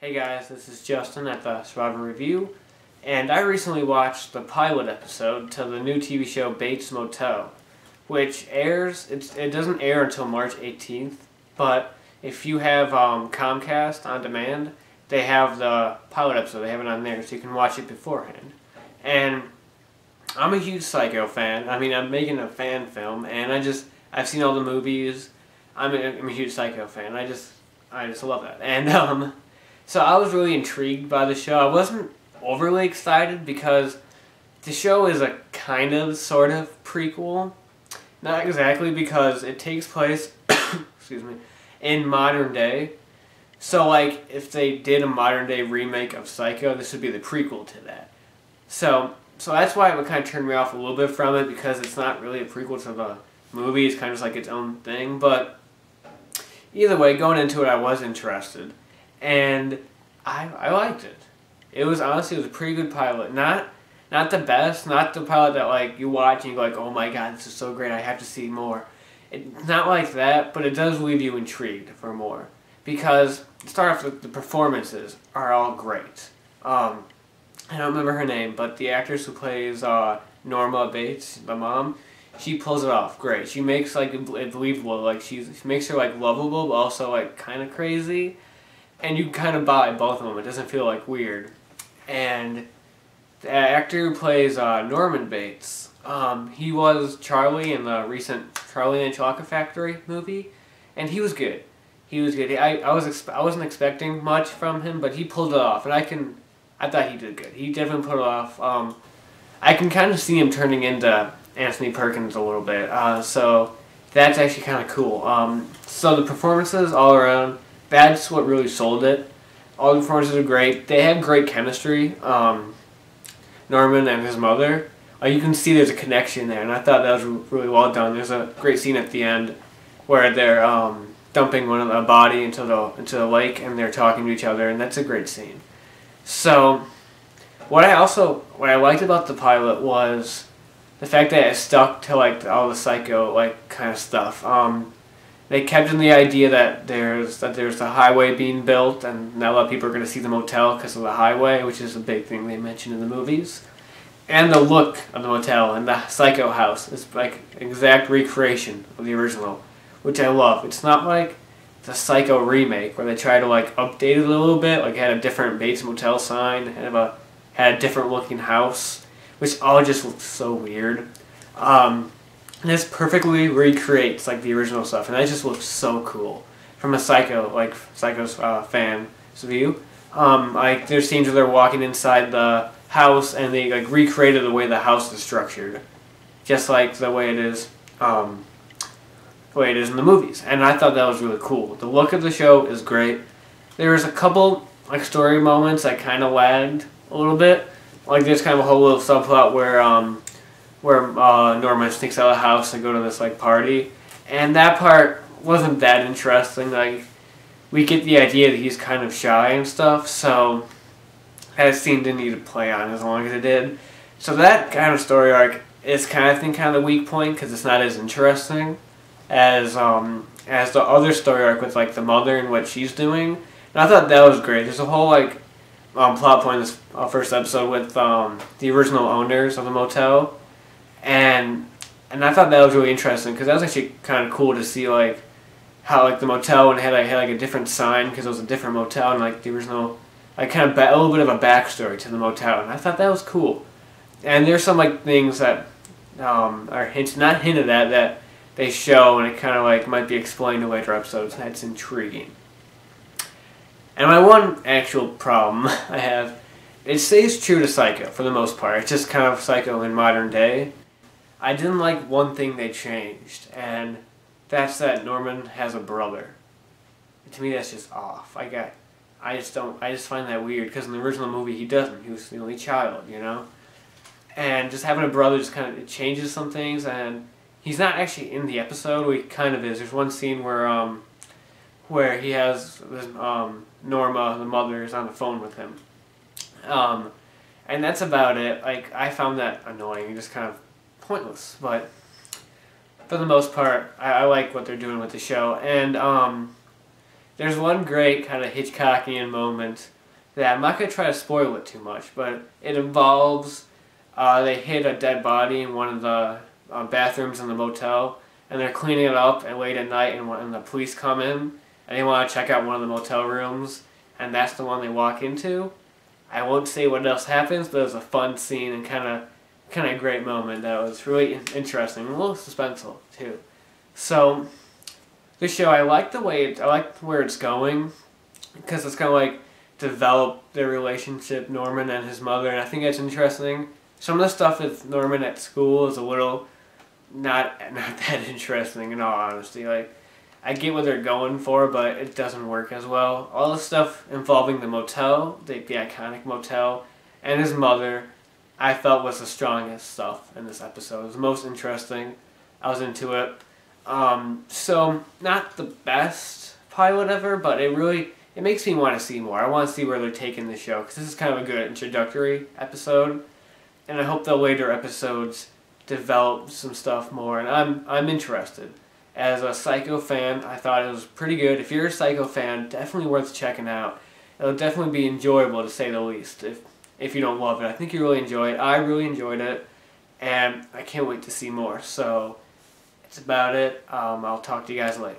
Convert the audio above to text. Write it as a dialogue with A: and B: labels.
A: Hey guys, this is Justin at the Survivor Review, and I recently watched the pilot episode to the new TV show Bates Motel, which it doesn't air until March 18th, but if you have Comcast on demand, they have the pilot episode, they have it on there, so you can watch it beforehand. And I'm a huge Psycho fan. I mean, I'm making a fan film, and I've seen all the movies. I'm a huge Psycho fan. I just love that. And so I was really intrigued by the show. I wasn't overly excited because the show is a kind of, sort of prequel. Not exactly, because it takes place, excuse me, in modern day. So like, if they did a modern day remake of Psycho, this would be the prequel to that. So that's why it would kind of turn me off a little bit from it, because it's not really a prequel to the movie. It's kind of just like its own thing. But either way, going into it, I was interested. And I liked it. It was a pretty good pilot. Not the best, not the pilot that like you watch and you go like, oh my god, this is so great, I have to see more. It's not like that, but it does leave you intrigued for more. Because, to start off with, the performances are all great. I don't remember her name, but the actress who plays Norma Bates, the mom, she pulls it off great. She makes like it believable, like she makes her like lovable, but also like kind of crazy. And you kind of buy both of them. It doesn't feel like weird. And the actor who plays Norman Bates, he was Charlie in the recent Charlie and the Chocolate Factory movie, and he was good. He was good. I wasn't expecting much from him, but he pulled it off, and I thought he did good. He definitely pulled it off. I can kind of see him turning into Anthony Perkins a little bit, so that's actually kind of cool. So the performances all around, that's what really sold it. All the performances are great. They have great chemistry. Norman and his mother. You can see there's a connection there, and I thought that was really well done. There's a great scene at the end where they're dumping a body into the lake, and they're talking to each other, and that's a great scene. So, what I liked about the pilot was the fact that it stuck to like all the Psycho like kind of stuff. They kept in the idea that there's a highway being built, and not a lot of people are going to see the motel because of the highway, which is a big thing they mention in the movies. And the look of the motel and the Psycho house is like exact recreation of the original, which I love. It's not like the Psycho remake where they try to like update it a little bit, like had a different Bates Motel sign, had a different looking house, which all just looks so weird. And this perfectly recreates like the original stuff, and that just looks so cool from a Psycho's fan's view. Like there's scenes where they're walking inside the house, and they like recreated the way the house is structured, just like the way it is in the movies. And I thought that was really cool. The look of the show is great. There was a couple like story moments that kind of lagged a little bit. Like there's kind of a whole little subplot where Norman sneaks out of the house to go to this like party, and that part wasn't that interesting. Like we get the idea that he's kind of shy and stuff, so that scene didn't need to play on as long as it did. So that kind of story arc is kind of the weak point, because it's not as interesting as the other story arc with like the mother and what she's doing. And I thought that was great. There's a whole like plot point in this first episode with the original owners of the motel. And I thought that was really interesting, because that was actually kind of cool to see like how like the motel and had like a different sign because it was a different motel, and like the original like kind of a little bit of a backstory to the motel, and I thought that was cool. And there's some like things that are not hinted at, that they show, and it kind of like might be explained in later episodes. That's intriguing. And my one actual problem I have, it stays true to Psycho for the most part. It's just kind of Psycho in modern day. I didn't like one thing they changed, and that's that Norman has a brother. To me, that's just off. I just find that weird, because in the original movie he doesn't. He was the only child, you know? And just having a brother just kind of, it changes some things, and he's not actually in the episode, he kind of is. There's one scene where he has Norma, the mother, is on the phone with him. And that's about it. Like, I found that annoying and just kind of pointless, but for the most part, I like what they're doing with the show. And There's one great kind of Hitchcockian moment that I'm not going to try to spoil it too much, but it involves they hid a dead body in one of the bathrooms in the motel, and they're cleaning it up, and late at night, and when the police come in, and they want to check out one of the motel rooms, and that's the one they walk into. I won't say what else happens, but it was a fun scene and kind of great moment that was really interesting, and a little suspenseful too. So this show, I like where it's going, because it's kind of like develop their relationship, Norman and his mother, and I think that's interesting. Some of the stuff with Norman at school is a little not that interesting, in all honesty. Like, I get what they're going for, but it doesn't work as well. All the stuff involving the motel, the iconic motel, and his mother, I felt was the strongest stuff in this episode. It was the most interesting. I was into it. So, not the best pilot ever, but it makes me want to see more. I want to see where they're taking the show, because this is kind of a good introductory episode, and I hope the later episodes develop some stuff more, and I'm interested. As a Psycho fan, I thought it was pretty good. If you're a Psycho fan, definitely worth checking out. It'll definitely be enjoyable, to say the least, if you don't love it. I think you really enjoy it. I really enjoyed it, and I can't wait to see more. So, that's about it. I'll talk to you guys later.